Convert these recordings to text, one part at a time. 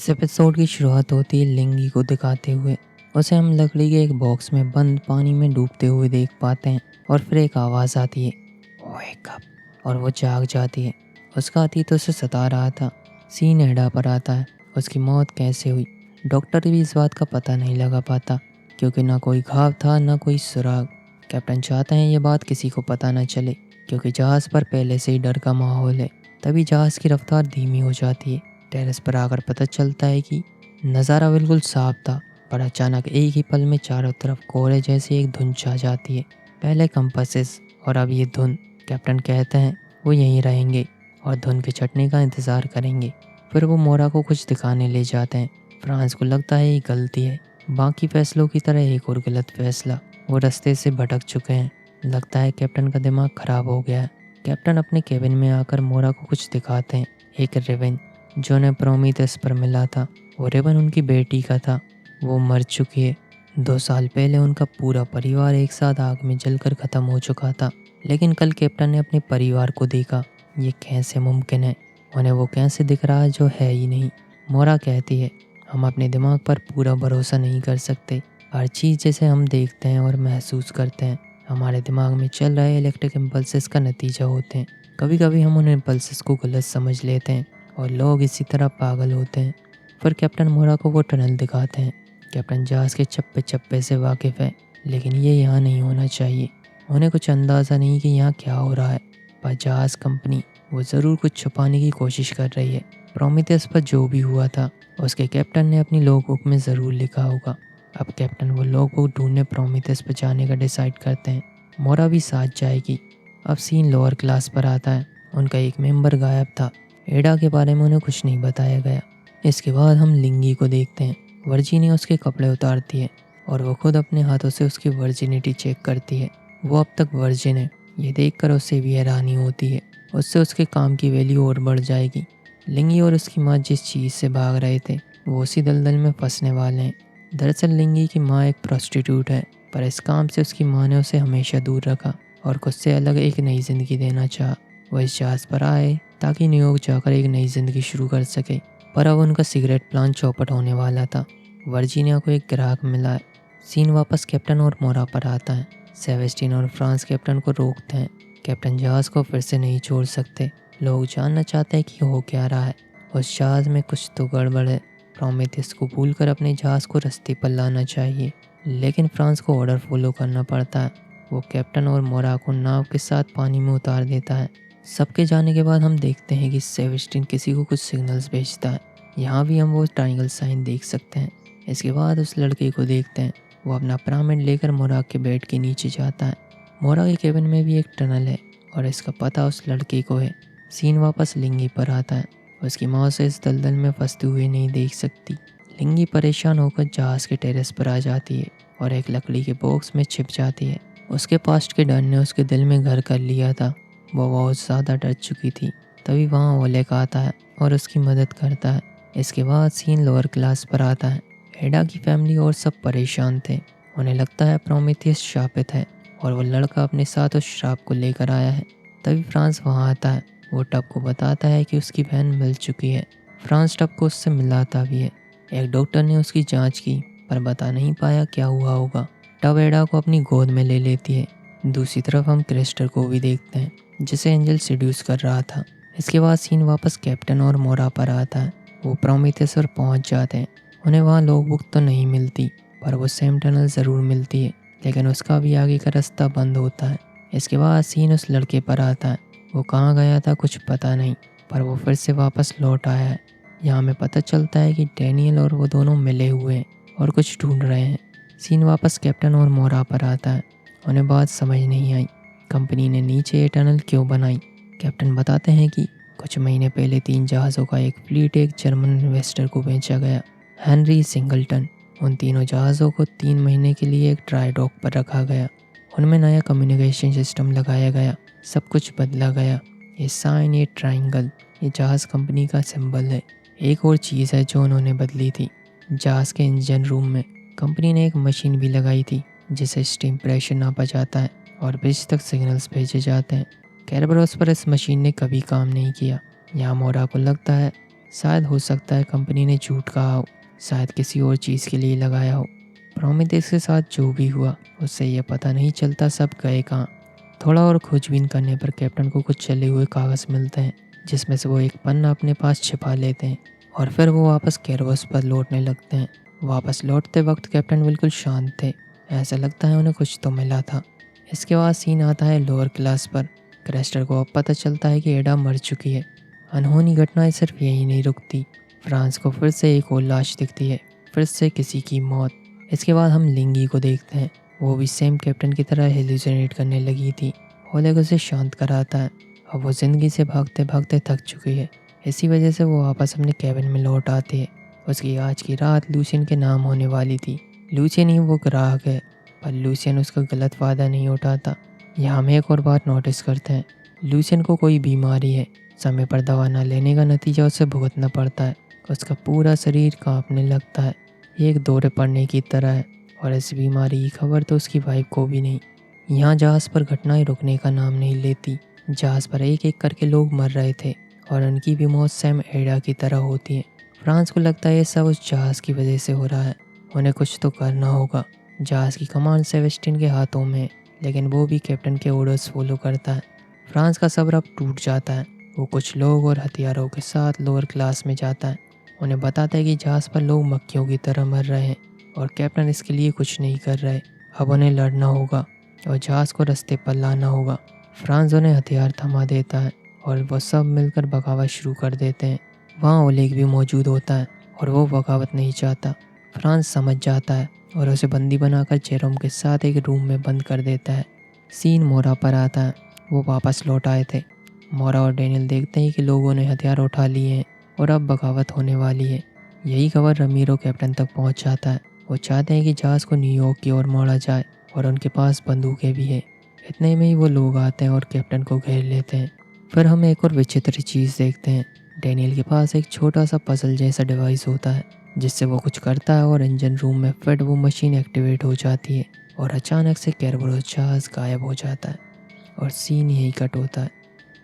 इस एपिसोड की शुरुआत होती है लिंगी को दिखाते हुए। उसे हम लकड़ी के एक बॉक्स में बंद पानी में डूबते हुए देख पाते हैं और फिर एक आवाज़ आती है, वेक अप, और वो जाग जाती है। उसका अतीत उसे सता रहा था। सीन एडा पर आता है। उसकी मौत कैसे हुई? डॉक्टर भी इस बात का पता नहीं लगा पाता क्योंकि ना कोई घाव था ना कोई सुराग। कैप्टन चाहते हैं ये बात किसी को पता न चले क्योंकि जहाज़ पर पहले से ही डर का माहौल है। तभी जहाज़ की रफ्तार धीमी हो जाती है। टेरेस पर आकर पता चलता है कि नज़ारा बिल्कुल साफ था, पर अचानक एक ही पल में चारों तरफ कोहरे जैसी एक धुंध छा जाती है। पहले कंपासेस और अब ये धुंध। कैप्टन कहते हैं वो यहीं रहेंगे और धुंध के छटने का इंतज़ार करेंगे। फिर वो मोरा को कुछ दिखाने ले जाते हैं। फ्रांस को लगता है ये गलती है, बाकी फैसलों की तरह एक और गलत फैसला। वो रास्ते से भटक चुके हैं। लगता है कैप्टन का दिमाग खराब हो गया है। कैप्टन अपने केबिन में आकर मोरा को कुछ दिखाते हैं। एक रिबन जो उन्हें प्रोमीथियस पर मिला था। वो रिबन उनकी बेटी का था। वो मर चुकी है। 2 साल पहले उनका पूरा परिवार एक साथ आग में जलकर ख़त्म हो चुका था। लेकिन कल कैप्टन ने अपने परिवार को देखा। ये कैसे मुमकिन है? उन्हें वो कैसे दिख रहा है जो है ही नहीं। मोरा कहती है हम अपने दिमाग पर पूरा भरोसा नहीं कर सकते। हर चीज़ जैसे हम देखते हैं और महसूस करते हैं हमारे दिमाग में चल रहे इलेक्ट्रिक इम्पल्सेस का नतीजा होते हैं। कभी कभी हम उन इम्पल्सेस को गलत समझ लेते हैं और लोग इसी तरह पागल होते हैं। फिर कैप्टन मोरा को वो टनल दिखाते हैं। कैप्टन जहाज़ के चप्पे चप्पे से वाकिफ़ है, लेकिन ये यहाँ नहीं होना चाहिए। उन्हें कुछ अंदाज़ा नहीं कि यहाँ क्या हो रहा है, पर जहाज़ कंपनी वो ज़रूर कुछ छुपाने की कोशिश कर रही है। प्रोमीथियस पर जो भी हुआ था उसके कैप्टन ने अपनी लॉग बुक में ज़रूर लिखा होगा। अब कैप्टन वो लॉग बुक ढूंढने प्रोमीथियस पर जाने का डिसाइड करते हैं। मोरा भी साथ जाएगी। अब सीन लोअर क्लास पर आता है। उनका एक मेंबर गायब था। एडा के बारे में उन्हें कुछ नहीं बताया गया। इसके बाद हम लिंगी को देखते हैं। वर्जीनिया उसके कपड़े उतारती है और वो खुद अपने हाथों से उसकी वर्जिनिटी चेक करती है। वो अब तक वर्जिन है। ये देखकर उससे भी हैरानी होती है। उससे उसके काम की वैल्यू और बढ़ जाएगी। लिंगी और उसकी माँ जिस चीज़ से भाग रहे थे वो उसी दलदल में फंसने वाले हैं। दरअसल लिंगी की माँ एक प्रोस्टिट्यूट है, पर इस काम से उसकी माँ ने उसे हमेशा दूर रखा और खुद से अलग एक नई ज़िंदगी देना चाहा। वो इस जहाज़ पर आए ताकि न्यूयॉर्क जाकर एक नई ज़िंदगी शुरू कर सके, पर अब उनका सिगरेट प्लान चौपट होने वाला था। वर्जीनिया को एक ग्राहक मिला है। सीन वापस कैप्टन और मोरा पर आता है। सेबेस्टियन और फ्रांस कैप्टन को रोकते हैं। कैप्टन जहाज़ को फिर से नहीं छोड़ सकते। लोग जानना चाहते हैं कि हो क्या रहा है। उस जहाज़ में कुछ तो गड़बड़ है। प्रोमेथियस को भूलकर अपने जहाज़ को रास्ते पर लाना चाहिए, लेकिन फ्रांस को ऑर्डर फॉलो करना पड़ता है। वो कैप्टन और मोरा को नाव के साथ पानी में उतार देता है। सबके जाने के बाद हम देखते हैं कि सेबेस्टियन किसी को कुछ सिग्नल्स भेजता है। यहाँ भी हम वो ट्रायंगल साइन देख सकते हैं। इसके बाद उस लड़के को देखते हैं। वो अपना पिरामिड लेकर मोरा के बेड के नीचे जाता है। मोरा के केबिन में भी एक टनल है और इसका पता उस लड़के को है। सीन वापस लिंगी पर आता है। उसकी माँ उसे इस दलदल में फंसते हुए नहीं देख सकती। लिंगी परेशान होकर जहाज़ के टेरेस पर आ जाती है और एक लकड़ी के बॉक्स में छिप जाती है। उसके पास्ट के डर ने उसके दिल में घर कर लिया था। वो बहुत ज़्यादा डर चुकी थी। तभी वहाँ ओलेग आता है और उसकी मदद करता है। इसके बाद सीन लोअर क्लास पर आता है। एडा की फैमिली और सब परेशान थे। उन्हें लगता है प्रोमेथियस शापित है और वो लड़का अपने साथ उस श्राप को लेकर आया है। तभी फ्रांस वहाँ आता है। वो टब को बताता है कि उसकी बहन मिल चुकी है। फ्रांस टब को उससे मिलाता भी है। एक डॉक्टर ने उसकी जांच की पर बता नहीं पाया क्या हुआ होगा। टब एडा को अपनी गोद में ले लेती है। दूसरी तरफ हम क्रिस्टर को भी देखते हैं जिसे एंजल सीड्यूस कर रहा था। इसके बाद सीन वापस कैप्टन और मोरा पर आता है। वो प्रोमेथियस पर पहुंच जाते हैं। उन्हें वहाँ लॉग बुक तो नहीं मिलती, पर वो सेम टनल ज़रूर मिलती है, लेकिन उसका भी आगे का रास्ता बंद होता है। इसके बाद सीन उस लड़के पर आता है। वो कहाँ गया था कुछ पता नहीं, पर वो फिर से वापस लौट आया है। यहाँ हमें पता चलता है कि डैनियल और वो दोनों मिले हुए हैं और कुछ ढूंढ रहे हैं। सीन वापस कैप्टन और मोरा पर आता है। उन्हें बात समझ नहीं आई, कंपनी ने नीचे ये टनल क्यों बनाई। कैप्टन बताते हैं कि कुछ महीने पहले 3 जहाज़ों का एक फ्लीट एक जर्मन इन्वेस्टर को बेचा गया, हेनरी सिंगलटन। उन तीनों जहाज़ों को 3 महीने के लिए एक ड्राई डॉक पर रखा गया। उनमें नया कम्युनिकेशन सिस्टम लगाया गया। सब कुछ बदला गया। ये साइन, ये ट्रायंगल, ये जहाज़ कंपनी का सिंबल है। एक और चीज़ है जो उन्होंने बदली थी। जहाज़ के इंजन रूम में कंपनी ने एक मशीन भी लगाई थी जिसे स्टीम प्रेशर नापा जाता है और ब्रिज तक सिग्नल्स भेजे जाते हैं। कैरबरोस पर इस मशीन ने कभी काम नहीं किया। यहाँ मोरा को लगता है शायद हो सकता है कंपनी ने झूठ कहा हो, शायद किसी और चीज़ के लिए लगाया हो। प्रोमेथियस के साथ जो भी हुआ उससे यह पता नहीं चलता सब गए कहाँ। थोड़ा और खोजबीन करने पर कैप्टन को कुछ चले हुए कागज़ मिलते हैं, जिसमें से वो एक पन्ना अपने पास छिपा लेते हैं और फिर वो वापस कैरवस पर लौटने लगते हैं। वापस लौटते वक्त कैप्टन बिल्कुल शांत थे, ऐसा लगता है उन्हें कुछ तो मिला था। इसके बाद सीन आता है लोअर क्लास पर। क्रेस्टर को अब पता चलता है कि एडा मर चुकी है। अनहोनी घटनाएं सिर्फ यही नहीं रुकती, फ्रांस को फिर से एक और लाश दिखती है, फिर से किसी की मौत। इसके बाद हम लिंगी को देखते हैं, वो भी सेम कैप्टन की तरह हेलुसिनेट करने लगी थी। ओलेग उसे शांत कराता है। अब वो ज़िंदगी से भागते भागते थक चुकी है, इसी वजह से वो वापस अपने कैबिन में लौट आती है। उसकी आज की रात लूसियन के नाम होने वाली थी। लूसियन ही वो ग्राहक है, पर लूसियन उसका गलत फ़ायदा नहीं उठाता। यहाँ हम एक और बात नोटिस करते हैं, लूसियन को कोई बीमारी है, समय पर दवा न लेने का नतीजा उसे भुगतना पड़ता है। उसका पूरा शरीर कांपने लगता है, ये एक दौरे पड़ने की तरह है, और इस बीमारी की खबर तो उसकी वाइफ को भी नहीं। यहाँ जहाज़ पर घटनाएं रुकने का नाम नहीं लेती। जहाज़ पर एक एक करके लोग मर रहे थे और उनकी भी मौत सैम एडा की तरह होती है। फ्रांस को लगता है ये सब उस जहाज़ की वजह से हो रहा है, उन्हें कुछ तो करना होगा। जहाज़ की कमांड सेबेस्टियन के हाथों में है, लेकिन वो भी कैप्टन के ऑर्डर्स फॉलो करता है। फ्रांस का सब्र अब टूट जाता है। वो कुछ लोग और हथियारों के साथ लोअर क्लास में जाता है, उन्हें बताता है कि जहाज़ पर लोग मक्खियों की तरह मर रहे हैं और कैप्टन इसके लिए कुछ नहीं कर रहे। अब उन्हें लड़ना होगा और जहाज़ को रास्ते पर लाना होगा। फ्रांस उन्हें हथियार थमा देता है और वो सब मिलकर बगावत शुरू कर देते हैं। वहाँ ओलेग भी मौजूद होता है और वो बगावत नहीं चाहता। फ्रांस समझ जाता है और उसे बंदी बनाकर जेरोम के साथ एक रूम में बंद कर देता है। सीन मोरा पर आता है, वो वापस लौट आए थे। मोरा और डेनियल देखते हैं कि लोगों ने हथियार उठा लिए हैं और अब बगावत होने वाली है। यही खबर रमीरो कैप्टन तक पहुंच जाता है। वो चाहते हैं कि जहाज़ को न्यूयॉर्क की ओर मोड़ा जाए और उनके पास बंदूकें भी हैं। इतने में ही वो लोग आते हैं और कैप्टन को घेर लेते हैं। फिर हम एक और विचित्र चीज़ देखते हैं। डेनियल के पास एक छोटा सा पजल जैसा डिवाइस होता है, जिससे वो कुछ करता है और इंजन रूम में फिट वो मशीन एक्टिवेट हो जाती है और अचानक से कैरबरोस जहाज़ गायब हो जाता है और सीन यही कट होता है।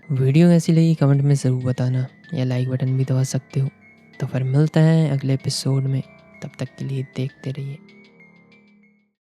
वीडियो कैसी लगी कमेंट में ज़रूर बताना, या लाइक बटन भी दबा सकते हो। तो फिर मिलते हैं अगले एपिसोड में, तब तक के लिए देखते रहिए।